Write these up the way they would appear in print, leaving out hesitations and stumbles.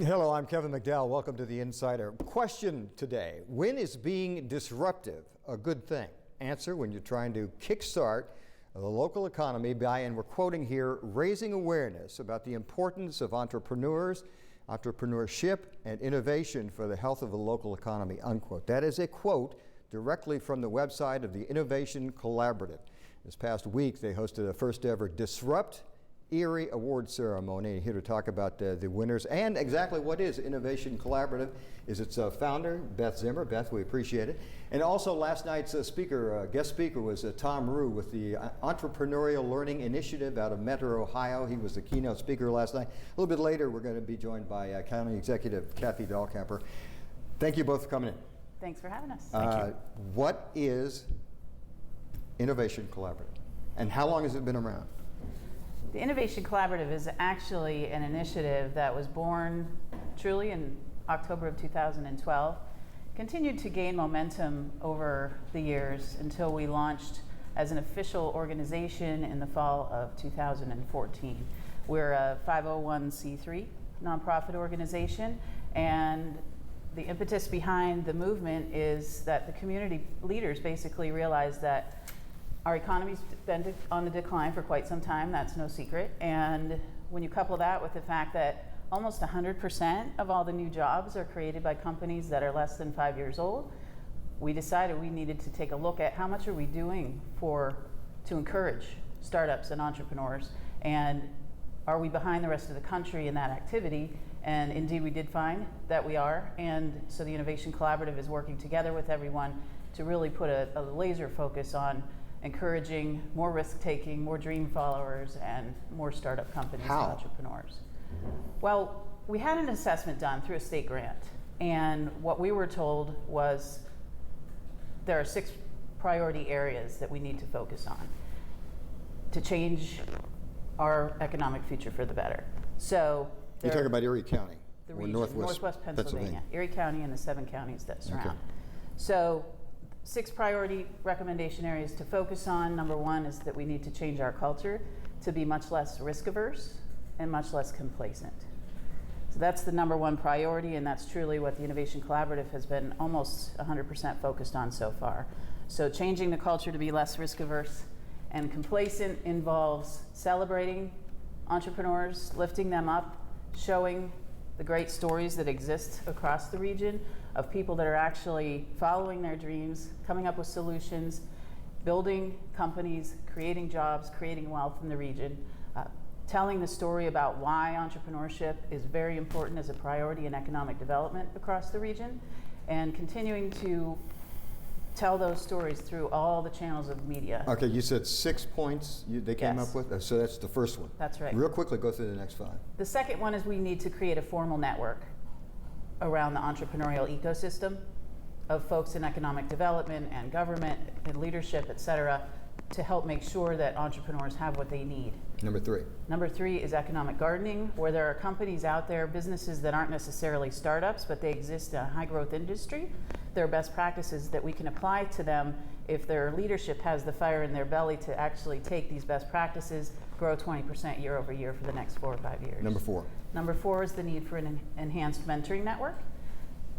Hello, I'm Kevin McDowell. Welcome to The Insider. Question today: when is being disruptive a good thing? Answer: when you're trying to kickstart the local economy by, and we're quoting here, raising awareness about the importance of entrepreneurs, entrepreneurship, and innovation for the health of the local economy, unquote. That is a quote directly from the website of the Innovation Collaborative. This past week, they hosted a first ever Disrupt Erie award ceremony. Here to talk about the winners and exactly what is Innovation Collaborative is its founder, Beth Zimmer. Beth, we appreciate it. And also last night's guest speaker was Thom Ruhe with the Entrepreneurial Learning Initiative out of Metro, Ohio. He was the keynote speaker last night. A little bit later, we're going to be joined by County Executive Kathy Dahlkemper. Thank you both for coming in. Thanks for having us. Thank you. What is Innovation Collaborative, and how long has it been around? The Innovation Collaborative is actually an initiative that was born truly in October of 2012, continued to gain momentum over the years until we launched as an official organization in the fall of 2014. We're a 501c3 nonprofit organization, and the impetus behind the movement is that the community leaders basically realized that our economy's been on the decline for quite some time, that's no secret. And when you couple that with the fact that almost 100% of all the new jobs are created by companies that are less than 5 years old, we decided we needed to take a look at how much are we doing to encourage startups and entrepreneurs, and are we behind the rest of the country in that activity? And indeed we did find that we are, and so the Innovation Collaborative is working together with everyone to really put a laser focus on encouraging more risk-taking, more dream followers, and more startup companies and entrepreneurs. Well, we had an assessment done through a state grant, and what we were told was there are 6 priority areas that we need to focus on to change our economic future for the better. So you're talking about Erie County, the region, Northwest Pennsylvania, Erie County and the 7 counties that surround. Okay. So 6 priority recommendation areas to focus on. Number 1 is that we need to change our culture to be much less risk averse and much less complacent. So that's the number 1 priority, and that's truly what the Innovation Collaborative has been almost 100% focused on so far. So changing the culture to be less risk averse and complacent involves celebrating entrepreneurs, lifting them up, showing the great stories that exist across the region of people that are actually following their dreams, coming up with solutions, building companies, creating jobs, creating wealth in the region, telling the story about why entrepreneurship is very important as a priority in economic development across the region, and continuing to tell those stories through all the channels of media. Okay, you said 6 points they came up with? So that's the first one. That's right. Real quickly, go through the next 5. The second one is we need to create a formal network around the entrepreneurial ecosystem of folks in economic development and government and leadership, et cetera, to help make sure that entrepreneurs have what they need. Number 3. Number 3 is economic gardening, where there are companies out there, businesses that aren't necessarily startups, but they exist in a high growth industry. There are best practices that we can apply to them if their leadership has the fire in their belly to actually take these best practices, grow 20% year over year for the next 4 or 5 years. Number 4. Number 4 is the need for an enhanced mentoring network.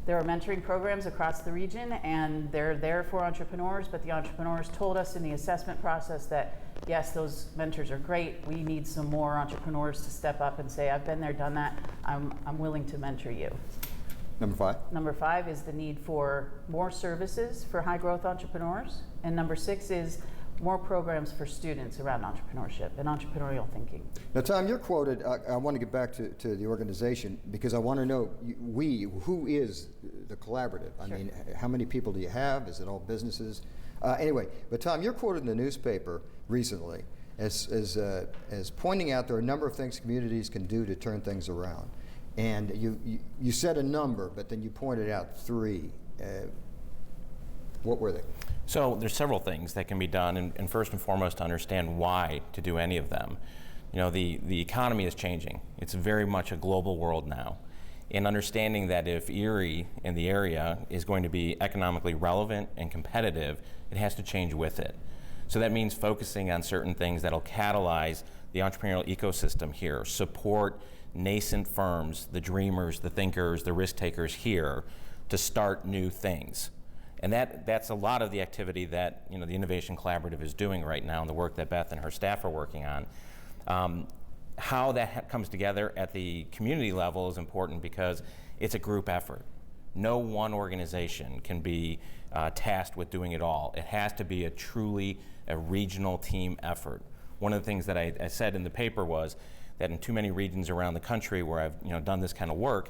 There are mentoring programs across the region, and they're there for entrepreneurs, but the entrepreneurs told us in the assessment process that, yes, those mentors are great. We need some more entrepreneurs to step up and say, I've been there, done that. I'm willing to mentor you. Number 5. Number 5 is the need for more services for high growth entrepreneurs. And number 6 is more programs for students around entrepreneurship and entrepreneurial thinking. Now, Thom, you're quoted. I want to get back to the organization because I want to know, who is the collaborative? I mean, how many people do you have? Is it all businesses? Anyway, but Thom, you're quoted in the newspaper recently as pointing out there are a number of things communities can do to turn things around. And you said a number, but then you pointed out 3. What were they? So there's several things that can be done, and first and foremost to understand why to do any of them. You know, the economy is changing. It's very much a global world now. And understanding that if Erie and the area is going to be economically relevant and competitive, it has to change with it. So that means focusing on certain things that'll catalyze the entrepreneurial ecosystem here, support nascent firms, the dreamers, the thinkers, the risk takers here to start new things. And that's a lot of the activity that the Innovation Collaborative is doing right now, and the work that Beth and her staff are working on. How that comes together at the community level is important because it's a group effort. No one organization can be tasked with doing it all. It has to be truly a regional team effort. One of the things that I said in the paper was that in too many regions around the country where I've done this kind of work,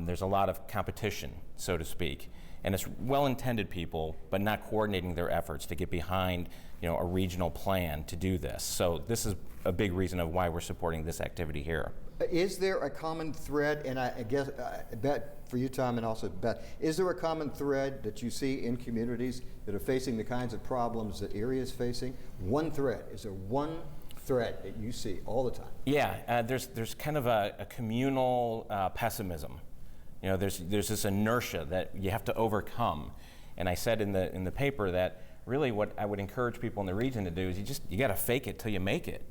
there's a lot of competition, so to speak. And it's well-intended people, but not coordinating their efforts to get behind a regional plan to do this. So this is a big reason of why we're supporting this activity here. Is there a common thread, and I guess, for you, Thom, and also Beth, is there a common thread that you see in communities that are facing the kinds of problems that Erie is facing? One thread. Is there one thread that you see all the time? Yeah, there's kind of a communal pessimism. There's this inertia that you have to overcome. And I said in the paper that really what I would encourage people in the region to do is you got to fake it till you make it.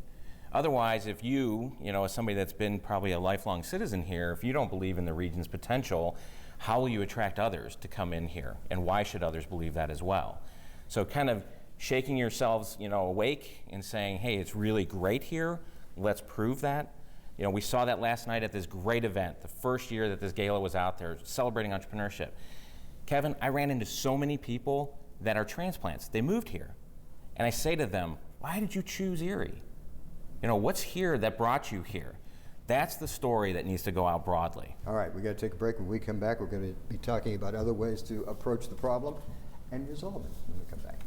Otherwise, if you, as somebody that's been probably a lifelong citizen here, if you don't believe in the region's potential, how will you attract others to come in here? And why should others believe that as well? So kind of shaking yourselves, awake and saying, hey, it's really great here. Let's prove that. We saw that last night at this great event, the first year that this gala was out there celebrating entrepreneurship. Kevin, I ran into so many people that are transplants. They moved here. And I say to them, why did you choose Erie? What's here that brought you here? That's the story that needs to go out broadly. All right, we got to take a break. When we come back, we're going to be talking about other ways to approach the problem and resolve it when we come back.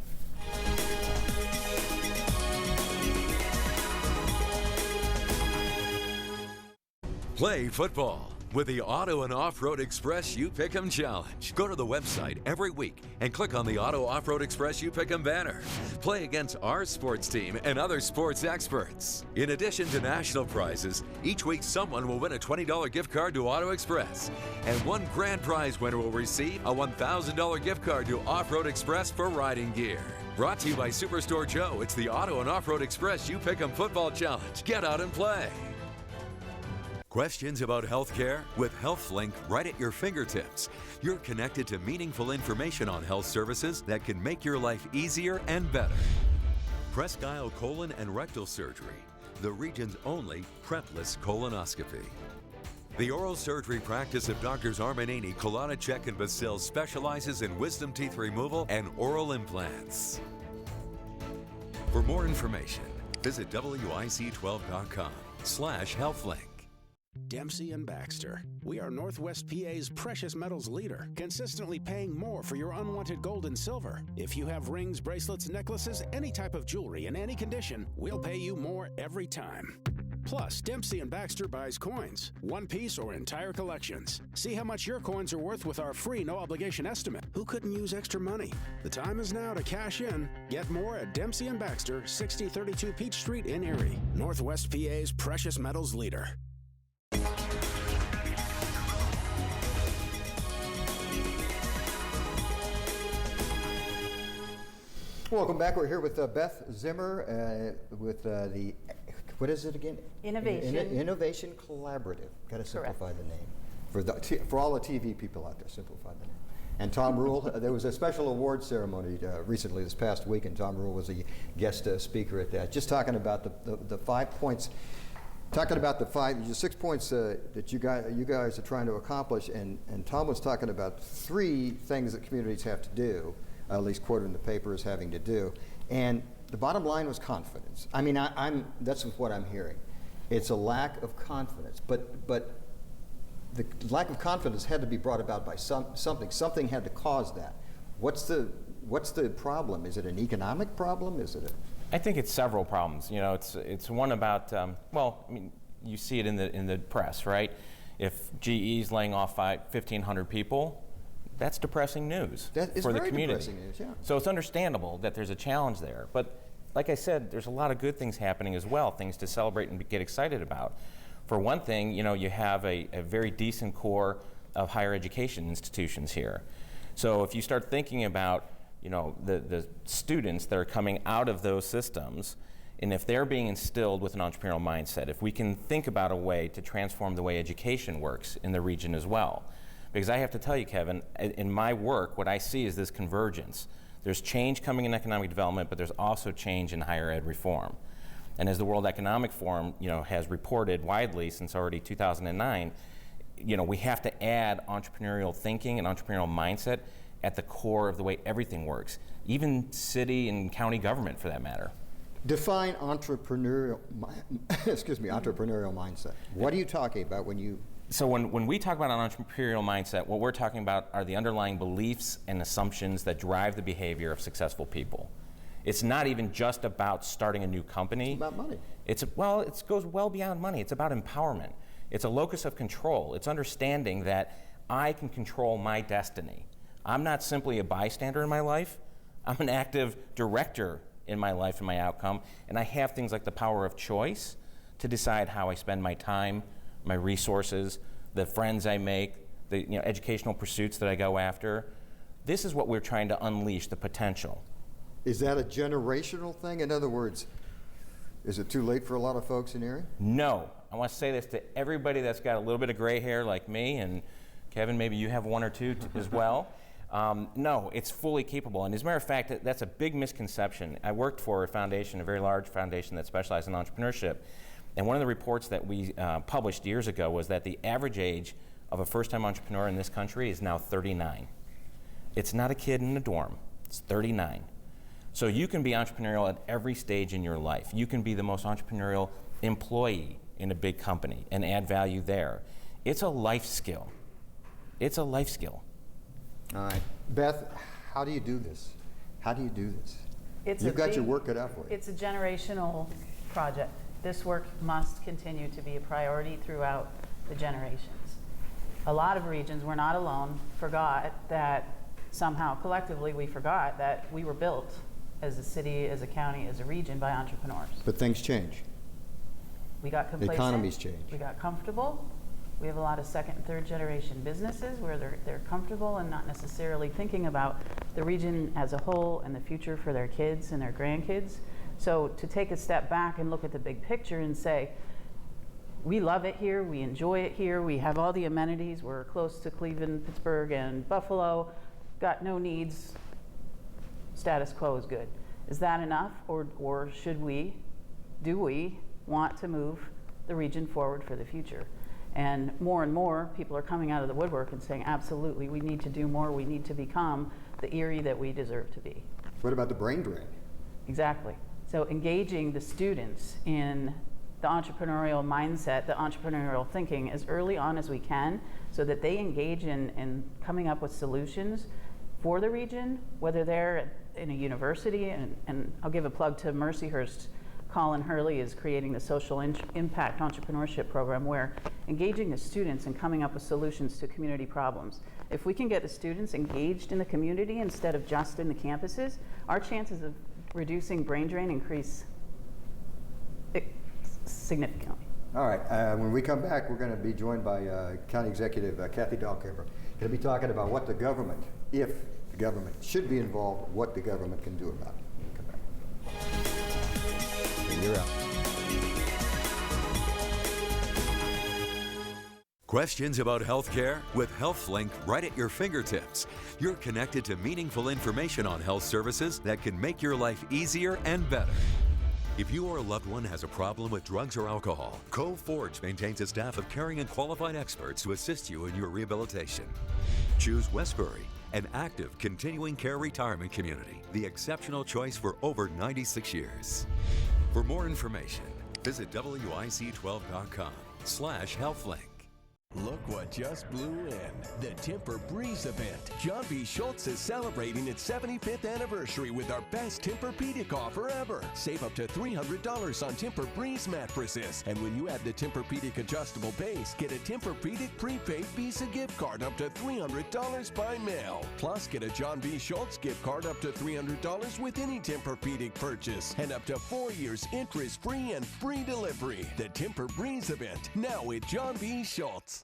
Play football with the Auto and Off-Road Express You Pick'em Challenge. Go to the website every week and click on the Auto Off-Road Express You Pick'em banner. Play against our sports team and other sports experts. In addition to national prizes, each week someone will win a $20 gift card to Auto Express. And one grand prize winner will receive a $1,000 gift card to Off-Road Express for riding gear. Brought to you by Superstore Joe, it's the Auto and Off-Road Express You Pick'em Football Challenge. Get out and play. Questions about healthcare? With HealthLink right at your fingertips. You're connected to meaningful information on health services that can make your life easier and better. Presque Isle Colon and Rectal Surgery, the region's only prepless colonoscopy. The oral surgery practice of Drs. Armanini, Kolonacek, and Basil specializes in wisdom teeth removal and oral implants. For more information, visit wic12.com/healthlink. Dempsey and Baxter. We are Northwest PA's precious metals leader, consistently paying more for your unwanted gold and silver. If you have rings, bracelets, necklaces, any type of jewelry in any condition, we'll pay you more every time. Plus, Dempsey and Baxter buys coins, one piece or entire collections. See how much your coins are worth with our free no-obligation estimate. Who couldn't use extra money? The time is now to cash in. Get more at Dempsey and Baxter, 6032 Peach Street in Erie. Northwest PA's precious metals leader. Welcome back. We're here with Beth Zimmer with the, what is it again? Innovation Collaborative. Got to simplify the name. For all the TV people out there, simplify the name. And Thom Ruhe, there was a special award ceremony recently this past week, and Thom Ruhe was a guest speaker at that, just talking about the 5 points. Talking about the 6 points that you guys are trying to accomplish, and Thom was talking about 3 things that communities have to do, at least quoted in the paper as having to do, and the bottom line was confidence. I mean, that's what I'm hearing. It's a lack of confidence, but the lack of confidence had to be brought about by something. Something had to cause that. What's the problem? Is it an economic problem? Is it I think it's several problems. It's one about, you see it in the press, right? If GE's laying off 1,500 people, that's depressing news for the community. Depressing news, yeah. So it's understandable that there's a challenge there. But like I said, there's a lot of good things happening as well, things to celebrate and get excited about. For one thing, you have a very decent core of higher education institutions here. So if you start thinking about the students that are coming out of those systems And if they're being instilled with an entrepreneurial mindset, if we can think about a way to transform the way education works in the region as well. Because I have to tell you, Kevin, in my work, what I see is this convergence. There's change coming in economic development, but there's also change in higher ed reform. And as the World Economic Forum, has reported widely since already 2009, we have to add entrepreneurial thinking and entrepreneurial mindset at the core of the way everything works, even city and county government for that matter. Define entrepreneurial mindset. What are you talking about when you... So when we talk about an entrepreneurial mindset, what we're talking about are the underlying beliefs and assumptions that drive the behavior of successful people. It's not even just about starting a new company. It's about money. It goes well beyond money. It's about empowerment. It's a locus of control. It's understanding that I can control my destiny. I'm not simply a bystander in my life. I'm an active director in my life and my outcome, and I have things like the power of choice to decide how I spend my time, my resources, the friends I make, the educational pursuits that I go after. This is what we're trying to unleash, the potential. Is that a generational thing? In other words, is it too late for a lot of folks in Erie? No. I want to say this to everybody that's got a little bit of gray hair like me, and Kevin, maybe you have one or two as well. No, it's fully capable. And as a matter of fact, that's a big misconception. I worked for a foundation, a very large foundation that specialized in entrepreneurship. And one of the reports that we published years ago was that the average age of a first-time entrepreneur in this country is now 39. It's not a kid in a dorm, it's 39. So you can be entrepreneurial at every stage in your life. You can be the most entrepreneurial employee in a big company and add value there. It's a life skill. It's a life skill. All right. Beth, how do you do this? How do you do this? You've got your work cut out for you. It's a generational project. This work must continue to be a priority throughout the generations. A lot of regions, we're not alone, forgot that somehow collectively we forgot that we were built as a city, as a county, as a region by entrepreneurs. But things change. We got complacent. The economy's changed. We got comfortable. We have a lot of second and third generation businesses where they're comfortable and not necessarily thinking about the region as a whole and the future for their kids and their grandkids. So to take a step back and look at the big picture and say, we love it here, we enjoy it here, we have all the amenities, we're close to Cleveland, Pittsburgh, and Buffalo, got no needs, status quo is good. Is that enough, or do we want to move the region forward for the future? And more people are coming out of the woodwork and saying, absolutely, we need to do more, we need to become the Erie that we deserve to be. What about the brain drain? Exactly. So engaging the students in the entrepreneurial mindset, the entrepreneurial thinking as early on as we can, so that they engage in coming up with solutions for the region, whether they're in a university, and I'll give a plug to Mercyhurst. Colin Hurley is creating the social impact entrepreneurship program where engaging the students and coming up with solutions to community problems. If we can get the students engaged in the community instead of just in the campuses, our chances of reducing brain drain increase significantly. All right, when we come back, we're going to be joined by County Executive Kathy Dahlkemper. Going to be talking about what the government, if the government should be involved, what the government can do about it. Come back. And you're out. Questions about healthcare? With HealthLink right at your fingertips, you're connected to meaningful information on health services that can make your life easier and better. If you or a loved one has a problem with drugs or alcohol, Cove Forge maintains a staff of caring and qualified experts to assist you in your rehabilitation. Choose Westbury, an active continuing care retirement community, the exceptional choice for over 96 years. For more information, visit wic12.com/healthlink. Look what just blew in. The TEMPUR Breeze event. John B. Schultz is celebrating its 75th anniversary with our best Tempur-Pedic offer ever. Save up to $300 on TEMPUR Breeze mattresses. And when you add the Tempur-Pedic adjustable base, get a Tempur-Pedic prepaid Visa gift card up to $300 by mail. Plus, get a John B. Schultz gift card up to $300 with any Tempur-Pedic purchase. And up to 4 years interest-free and free delivery. The TEMPUR Breeze event, now with John B. Schultz.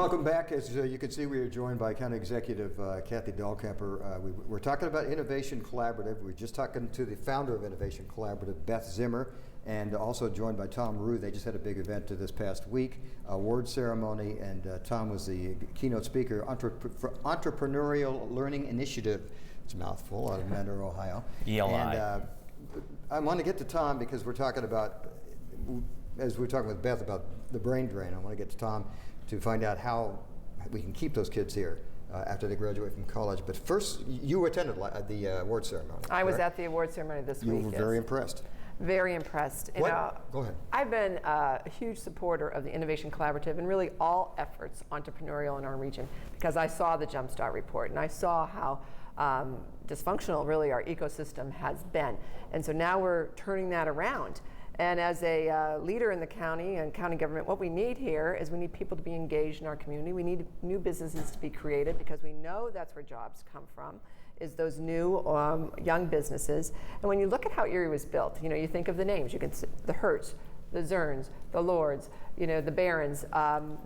Welcome back. As you can see, we are joined by County Executive Kathy Dahlkemper. We're talking about Innovation Collaborative. We're just talking to the founder of Innovation Collaborative, Beth Zimmer, and also joined by Thom Ruhe. They just had a big event this past week, award ceremony, and Thom was the keynote speaker for Entrepreneurial Learning Initiative. It's a mouthful, out of Mentor, Ohio. ELI. And I want to get to Thom because we're talking about, as we're talking with Beth about the brain drain, I want to get to Thom to find out how we can keep those kids here after they graduate from college. But first, you attended the award ceremony. I was at the award ceremony this week. You were very impressed. Very impressed. You know, Go ahead. I've been a huge supporter of the Innovation Collaborative and really all efforts entrepreneurial in our region because I saw the Jumpstart report and I saw how dysfunctional really our ecosystem has been. And so now we're turning that around. And as a leader in the county and county government, what we need here is we need people to be engaged in our community. We need new businesses to be created because we know that's where jobs come from, is those new young businesses. And when you look at how Erie was built, you know, you think of the names. You can see the Hertz, the Zerns, the Lords, you know, the Barons.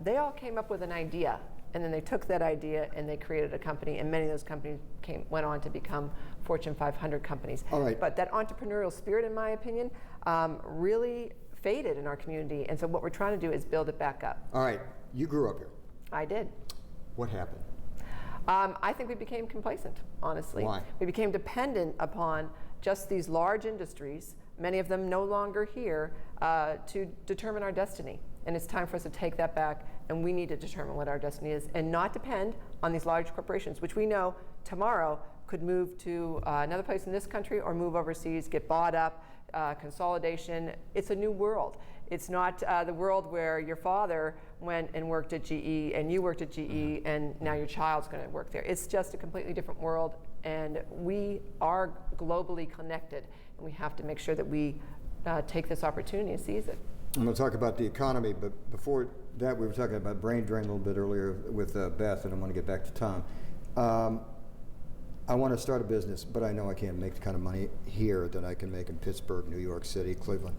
They all came up with an idea. And then they took that idea and they created a company, and many of those companies went on to become Fortune 500 companies. All right. But that entrepreneurial spirit, in my opinion, really faded in our community. And so what we're trying to do is build it back up. All right, you grew up here. I did. What happened? I think we became complacent, honestly. Why? We became dependent upon just these large industries, many of them no longer here, to determine our destiny. And it's time for us to take that back, and we need to determine what our destiny is and not depend on these large corporations, which we know tomorrow could move to another place in this country or move overseas, get bought up, consolidation. It's a new world. It's not the world where your father went and worked at GE and you worked at GE and now your child's going to work there. It's just a completely different world, and we are globally connected, and we have to make sure that we take this opportunity and seize it. I'm going to talk about the economy, but before that, we were talking about brain drain a little bit earlier with Beth, and I want to get back to Thom. I want to start a business, but I know I can't make the kind of money here that I can make in Pittsburgh, New York City, Cleveland.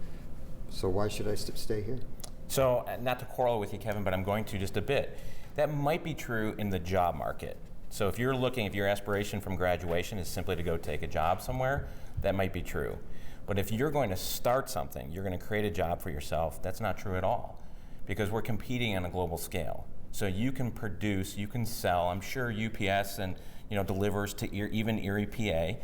So why should I stay here? So, not to quarrel with you, Kevin, but I'm going to just a bit. That might be true in the job market. So if your aspiration from graduation is simply to go take a job somewhere, that might be true. But if you're going to start something, you're going to create a job for yourself, that's not true at all. Because we're competing on a global scale. So you can produce, you can sell, I'm sure UPS and delivers to even Erie, PA,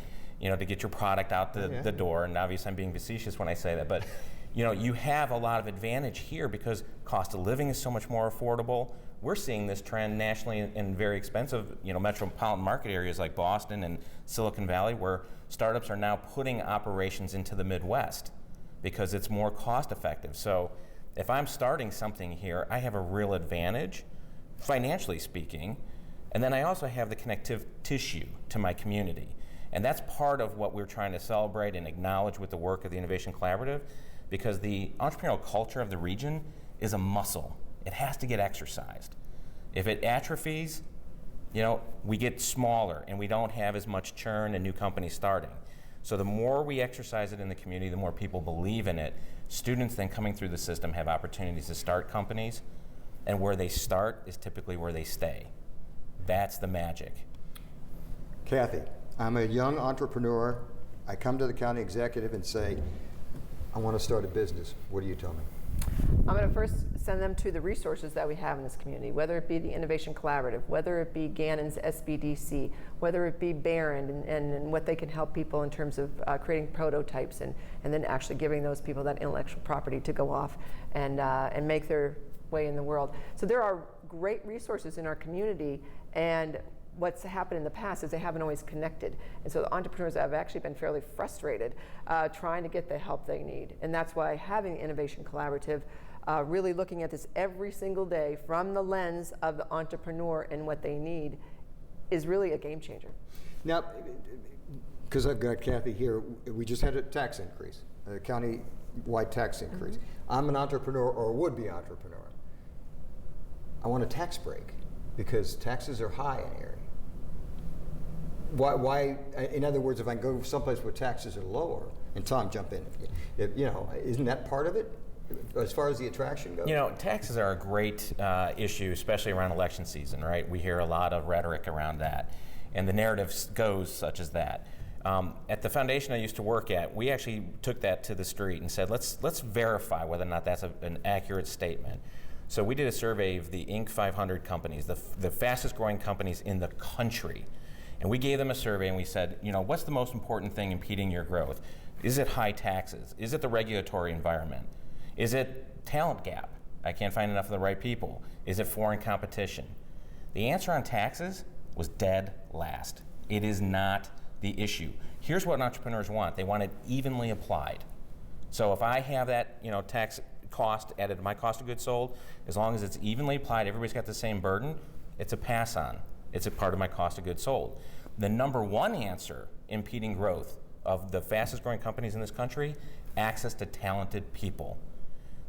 to get your product out the door. And obviously I'm being facetious when I say that, but you have a lot of advantage here because cost of living is so much more affordable. We're seeing this trend nationally in very expensive, metropolitan market areas like Boston and Silicon Valley, where startups are now putting operations into the Midwest because it's more cost effective. So if I'm starting something here, I have a real advantage, financially speaking, and then I also have the connective tissue to my community. And that's part of what we're trying to celebrate and acknowledge with the work of the Innovation Collaborative, because the entrepreneurial culture of the region is a muscle. It has to get exercised. If it atrophies, we get smaller and we don't have as much churn and new companies starting. So the more we exercise it in the community, the more people believe in it. Students then coming through the system have opportunities to start companies, and where they start is typically where they stay. That's the magic. Kathy, I'm a young entrepreneur. I come to the county executive and say, I want to start a business. What do you tell me? I'm going to first send them to the resources that we have in this community, whether it be the Innovation Collaborative, whether it be Gannon's SBDC, whether it be Barron and what they can help people in terms of creating prototypes and then actually giving those people that intellectual property to go off and make their way in the world. So there are great resources in our community, and what's happened in the past is they haven't always connected. And so the entrepreneurs have actually been fairly frustrated trying to get the help they need. And that's why having the Innovation Collaborative, really looking at this every single day from the lens of the entrepreneur and what they need, is really a game changer. Now, because I've got Kathy here, we just had a tax increase, a county-wide tax increase. I'm an entrepreneur or would-be entrepreneur. I want a tax break because taxes are high in Erie. Why? In other words, if I can go someplace where taxes are lower, and Thom, jump in, if isn't that part of it? as far as the attraction goes? You know, taxes are a great issue, especially around election season, right? We hear a lot of rhetoric around that, and the narrative goes such as that. At the foundation I used to work at, we actually took that to the street and said, let's verify whether or not that's an accurate statement. So we did a survey of the Inc. 500 companies, the fastest growing companies in the country. And we gave them a survey and we said, you know, what's the most important thing impeding your growth? Is it high taxes? Is it the regulatory environment? Is it talent gap? I can't find enough of the right people. Is it foreign competition? The answer on taxes was dead last. It is not the issue. Here's what entrepreneurs want. They want it evenly applied. So if I have that, you know, tax cost added to my cost of goods sold, as long as it's evenly applied, everybody's got the same burden, it's a pass on. It's a part of my cost of goods sold. The number one answer impeding growth of the fastest growing companies in this country, access to talented people.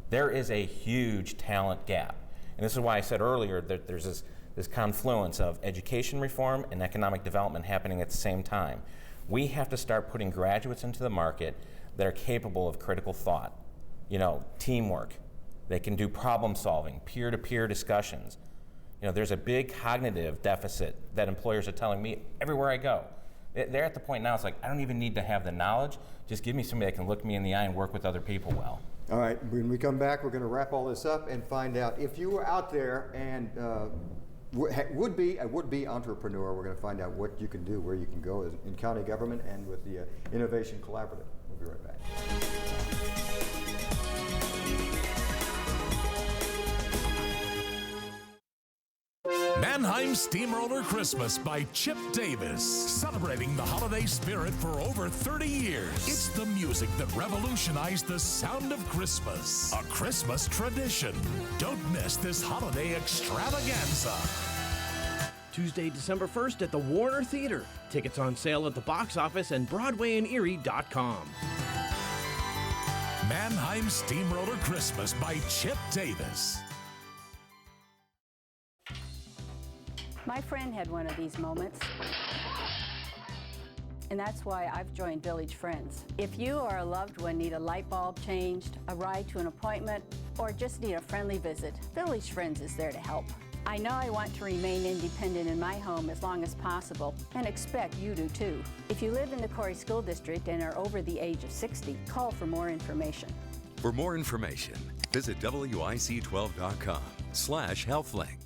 There is a huge talent gap. And this is why I said earlier that there's this confluence of education reform and economic development happening at the same time. We have to start putting graduates into the market that are capable of critical thought, you know, teamwork. They can do problem solving, peer-to-peer discussions. You know, there's a big cognitive deficit that employers are telling me everywhere I go. They're at the point now, it's like, I don't even need to have the knowledge. Just give me somebody that can look me in the eye and work with other people well. All right, when we come back, we're going to wrap all this up and find out if you were out there and would be a would-be entrepreneur. We're going to find out what you can do, where you can go in county government and with the Innovation Collaborative. We'll be right back. Mannheim Steamroller Christmas by Chip Davis. Celebrating the holiday spirit for over 30 years. It's the music that revolutionized the sound of Christmas. A Christmas tradition. Don't miss this holiday extravaganza. Tuesday, December 1st at the Warner Theater. Tickets on sale at the box office and BroadwayandErie.com. Mannheim Steamroller Christmas by Chip Davis. My friend had one of these moments, and that's why I've joined Village Friends. If you or a loved one need a light bulb changed, a ride to an appointment, or just need a friendly visit, Village Friends is there to help. I know I want to remain independent in my home as long as possible, and expect you do too. If you live in the Corey School District and are over the age of 60, call for more information. For more information, visit wic12.com/healthlink.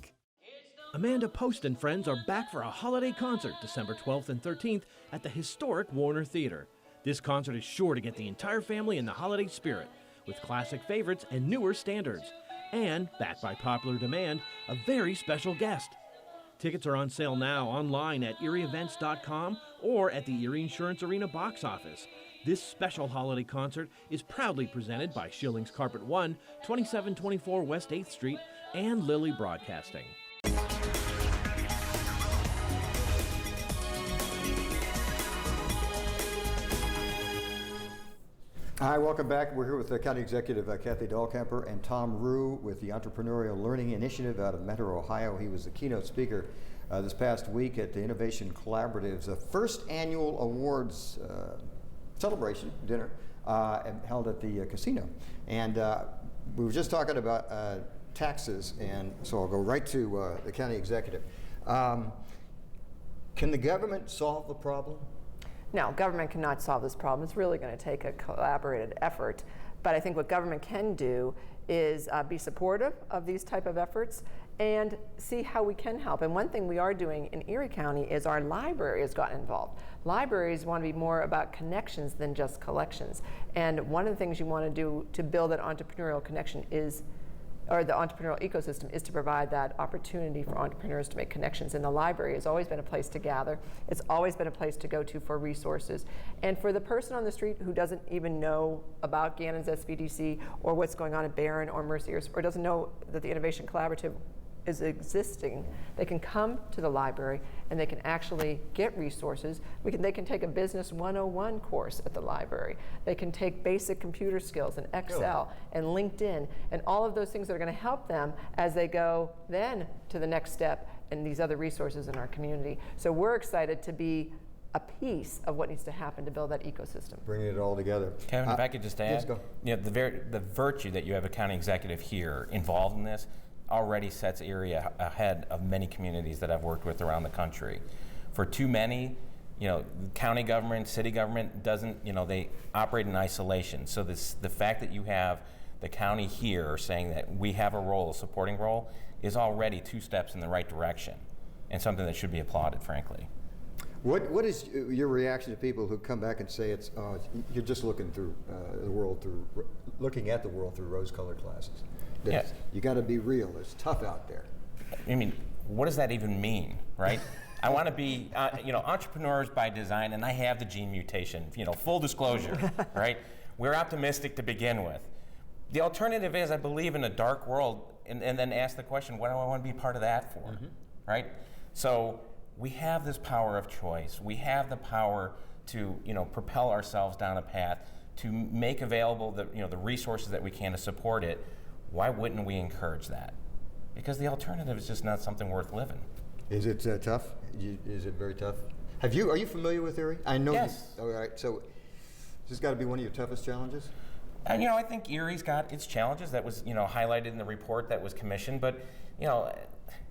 Amanda Post and friends are back for a holiday concert December 12th and 13th at the historic Warner Theater. This concert is sure to get the entire family in the holiday spirit, with classic favorites and newer standards. And, backed by popular demand, a very special guest. Tickets are on sale now online at erieevents.com or at the Erie Insurance Arena box office. This special holiday concert is proudly presented by Schilling's Carpet One, 2724 West 8th Street, and Lilly Broadcasting. Hi, welcome back. We're here with the County Executive Kathy Dahlkemper and Thom Ruhe with the Entrepreneurial Learning Initiative out of Metro, Ohio. He was the keynote speaker this past week at the Innovation Collaborative's first annual awards celebration dinner held at the casino. And we were just talking about taxes, and so I'll go right to the County Executive. Can the government solve the problem? No, government cannot solve this problem. It's really going to take a collaborative effort. But I think what government can do is be supportive of these type of efforts and see how we can help. And one thing we are doing in Erie County is our library has gotten involved. Libraries want to be more about connections than just collections. And one of the things you want to do to build that entrepreneurial connection is, or the entrepreneurial ecosystem, is to provide that opportunity for entrepreneurs to make connections. And the library has always been a place to gather. It's always been a place to go to for resources. And for the person on the street who doesn't even know about Gannon's SVDC or what's going on at Barron or Mercy, or doesn't know that the Innovation Collaborative is existing, they can come to the library and they can actually get resources. They can take a Business 101 course at the library. They can take basic computer skills and Excel and LinkedIn and all of those things that are going to help them as they go then to the next step and these other resources in our community. So we're excited to be a piece of what needs to happen to build that ecosystem. Bringing it all together. Kevin, if I could just add, yes, go. you know, the virtue that you have a county executive here involved in this already sets Erie ahead of many communities that I've worked with around the country. For too many, you know, county government, city government doesn't, you know, they operate in isolation. So the fact that you have the county here saying that we have a role, a supporting role, is already 2 steps in the right direction, and something that should be applauded, frankly. What is your reaction to people who come back and say you're just looking through looking at the world through rose-colored glasses? Yeah. You got to be real. It's tough out there. I mean, what does that even mean, right? I want to be, you know, entrepreneurs by design, and I have the gene mutation. You know, full disclosure, right? We're optimistic to begin with. The alternative is I believe in a dark world, and then ask the question, what do I want to be part of that for, right? So we have this power of choice. We have the power to, you know, propel ourselves down a path, to make available the, you know, the resources that we can to support it. Why wouldn't we encourage that? Because the alternative is just not something worth living. Is it tough? Is it very tough? Are you familiar with Erie? I know. Yes. All right. So this has got to be one of your toughest challenges? And, you know, I think Erie's got its challenges. That was, you know, highlighted in the report that was commissioned, but, you know,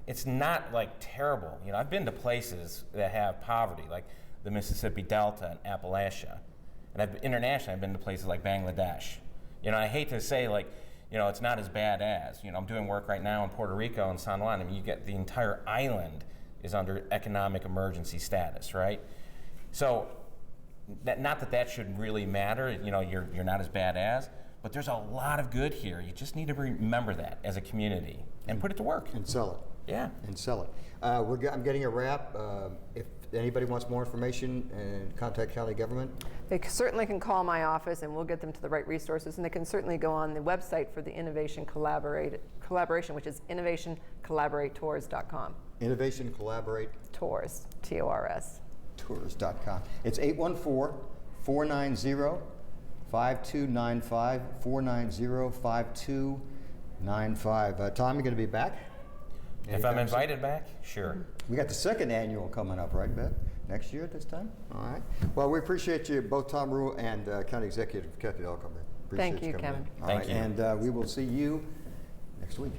it's not like terrible. You know, I've been to places that have poverty, like the Mississippi Delta and Appalachia. And internationally, I've been to places like Bangladesh. You know, I hate to say, like, you know, it's not as bad as. You know, I'm doing work right now in Puerto Rico and San Juan. I mean, you get the entire island is under economic emergency status, right? So, not that that should really matter. You know, you're not as bad as, but there's a lot of good here. You just need to remember that as a community and put it to work. And sell it. Yeah. And sell it. I'm getting a wrap. If anybody wants more information, and contact county government. They certainly can call my office and we'll get them to the right resources, and they can certainly go on the website for the Innovation Collaboration, which is innovationcollaboratours.com. Innovation Collaborate Tours, T-O-R-S. Tours.com. It's 814-490-5295, 490-5295. Tom, you going to be back? If I'm invited back, sure. We got the second annual coming up, right, Beth? Next year at this time? All right. Well, we appreciate you, both Thom Ruhe and County Executive Kathy Dahlkemper. Thank you, Kevin. All Thank right, you. and we will see you next week.